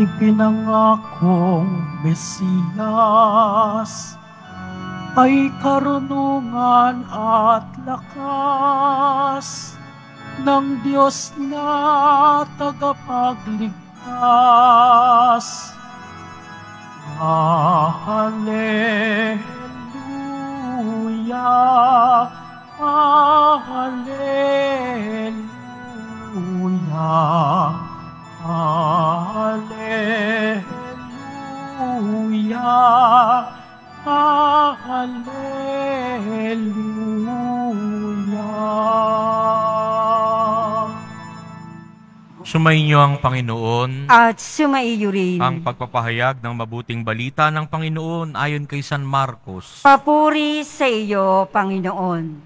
ipinangakong Mesiyas ay karunungan at lakas ng Diyos na tagapagligtas. Hallelujah, Hallelujah, Hallelujah, Hallelujah. Sumainyo ang Panginoon At sumaiyo rin. ang pagpapahayag ng mabuting balita ng Panginoon ayon kay San Marcos. Papuri sa iyo, Panginoon.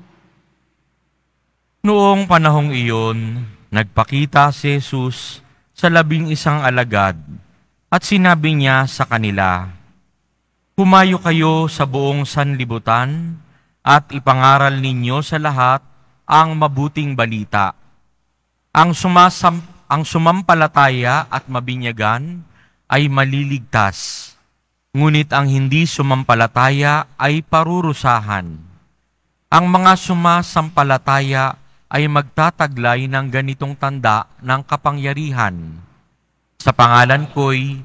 Noong panahong iyon, nagpakita si Jesus sa 11 alagad at sinabi niya sa kanila, "Humayo kayo sa buong sanlibutan at ipangaral ninyo sa lahat ang mabuting balita. Ang sumampalataya at mabinyagan ay maliligtas, ngunit ang hindi sumampalataya ay parurusahan. Ang mga sumasampalataya ay magtataglay ng ganitong tanda ng kapangyarihan. Sa pangalan ko'y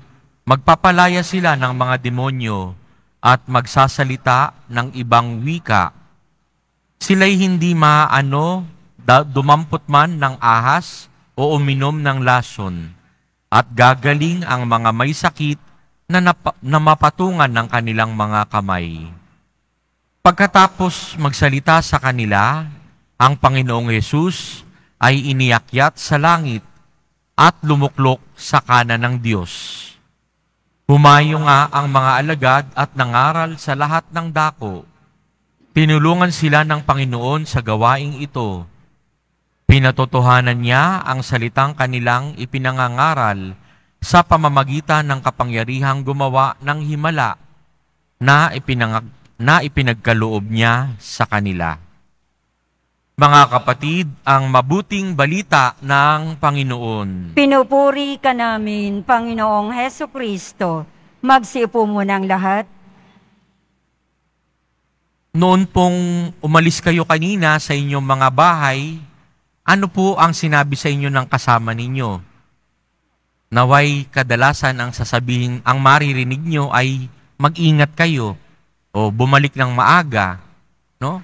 magpapalaya sila ng mga demonyo at magsasalita ng ibang wika. Sila'y hindi dumampot man ng ahas o uminom ng lason, at gagaling ang mga may sakit na mapatungan ng kanilang mga kamay." Pagkatapos magsalita sa kanila, ang Panginoong Hesus ay iniakyat sa langit at lumuklok sa kanan ng Diyos. Humayo nga ang mga alagad at nangaral sa lahat ng dako. Tinulungan sila ng Panginoon sa gawaing ito. Pinatotohanan niya ang salitang kanilang ipinangangaral sa pamamagitan ng kapangyarihang gumawa ng himala na ipinagkaloob niya sa kanila. Mga kapatid, ang mabuting balita ng Panginoon. Pinupuri ka namin, Panginoong Heso Kristo. Magsiupo muna ang lahat. Noon pong umalis kayo kanina sa inyong mga bahay, ano po ang sinabi sa inyo ng kasama ninyo? Naway kadalasan ang sasabihin, ang maririnig nyo ay mag-ingat kayo o bumalik ng maaga, no?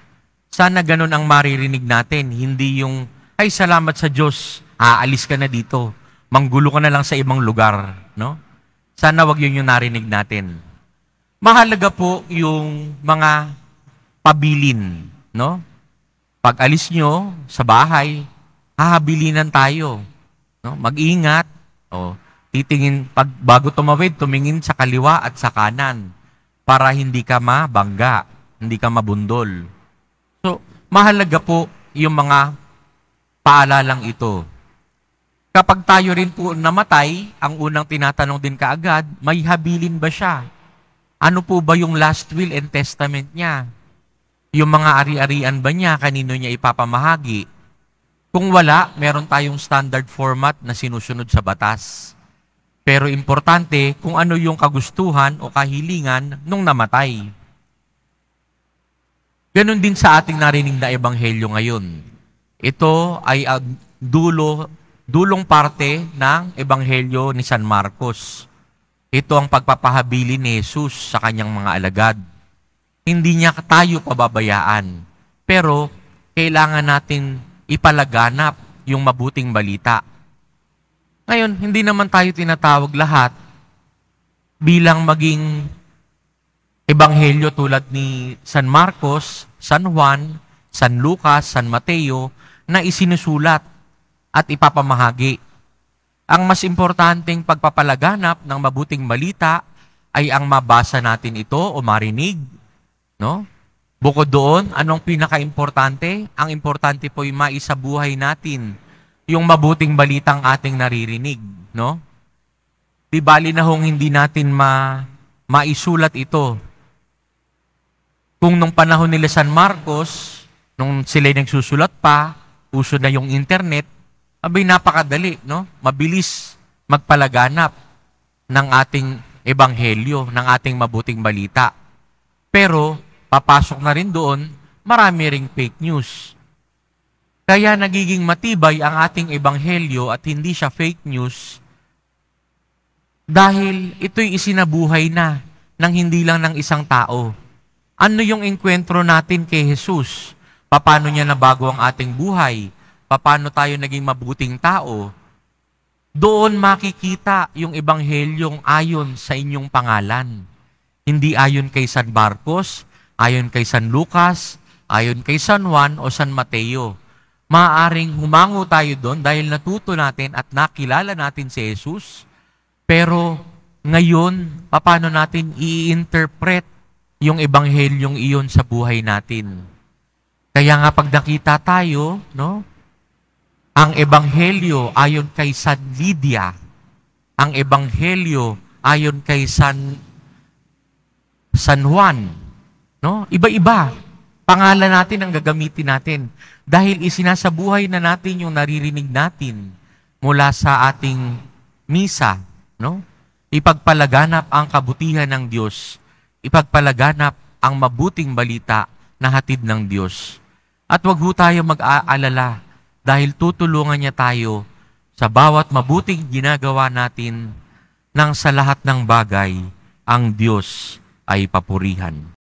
Sana ganun ang maririnig natin, hindi yung, "Ay, salamat sa Diyos, aalis ka na dito, manggulo ka na lang sa ibang lugar." No? Sana wag yun yung narinig natin. Mahalaga po yung mga pabilin. No? Pag alis nyo sa bahay, hahabilinan tayo. No? Mag-ingat. Titingin, bago tumawid, tumingin sa kaliwa at sa kanan para hindi ka mabangga, hindi ka mabundol. So, mahalaga po yung mga paalalang ito. Kapag tayo rin po namatay, ang unang tinatanong din kaagad, may habilin ba siya? Ano po ba yung last will and testament niya? Yung mga ari-arian ba niya, kanino niya ipapamahagi? Kung wala, meron tayong standard format na sinusunod sa batas. Pero importante kung ano yung kagustuhan o kahilingan nung namatay. Ganon din sa ating narinig na ebanghelyo ngayon. Ito ay dulong parte ng ebanghelyo ni San Marcos. Ito ang pagpapahabilin ni Jesus sa kanyang mga alagad. Hindi niya tayo pababayaan, pero kailangan natin ipalaganap yung mabuting balita. Ngayon, hindi naman tayo tinatawag lahat bilang maging ebanghelyo tulad ni San Marcos, San Juan, San Lucas, San Mateo na isinusulat at ipapamahagi. Ang mas importanteng pagpapalaganap ng mabuting balita ay ang mabasa natin ito o marinig. No? Bukod doon, anong pinaka-importante? Ang importante po ay maisabuhay natin yung mabuting balitang ating naririnig. No? Di bali na hong hindi natin maisulat ito. Kung nung panahon nila San Marcos, nung sila'y nagsusulat pa, uso na yung internet, abay napakadali, no? Mabilis magpalaganap. ng ating ebanghelyo, ng ating mabuting balita. Pero, papasok na rin doon, marami ring fake news. Kaya nagiging matibay ang ating ebanghelyo at hindi siya fake news dahil ito'y isinabuhay na ng hindi lang ng isang tao. Ano yung enkwentro natin kay Jesus? Paano niya nabago ang ating buhay? Paano tayo naging mabuting tao? Doon makikita yung ebanghelyong ayon sa inyong pangalan. Hindi ayon kay San Marcos, ayon kay San Lucas, ayon kay San Juan o San Mateo. Maaaring humango tayo doon dahil natuto natin at nakilala natin si Jesus. Pero ngayon, paano natin i-interpret yung ebanghelyong iyon sa buhay natin? Kaya nga pag nakita tayo, no? Ang ebanghelyo ayon kay San Lydia, ang ebanghelyo ayon kay San Juan, no? Iba-iba. Pangalan natin ang gagamitin natin dahil isinasabuhay na natin yung naririnig natin mula sa ating misa, no? Ipagpalaganap ang kabutihan ng Diyos, ipagpalaganap ang mabuting balita na hatid ng Diyos. At wag ho tayo mag-aalala dahil tutulungan niya tayo sa bawat mabuting ginagawa natin nang sa lahat ng bagay ang Diyos ay papurihan.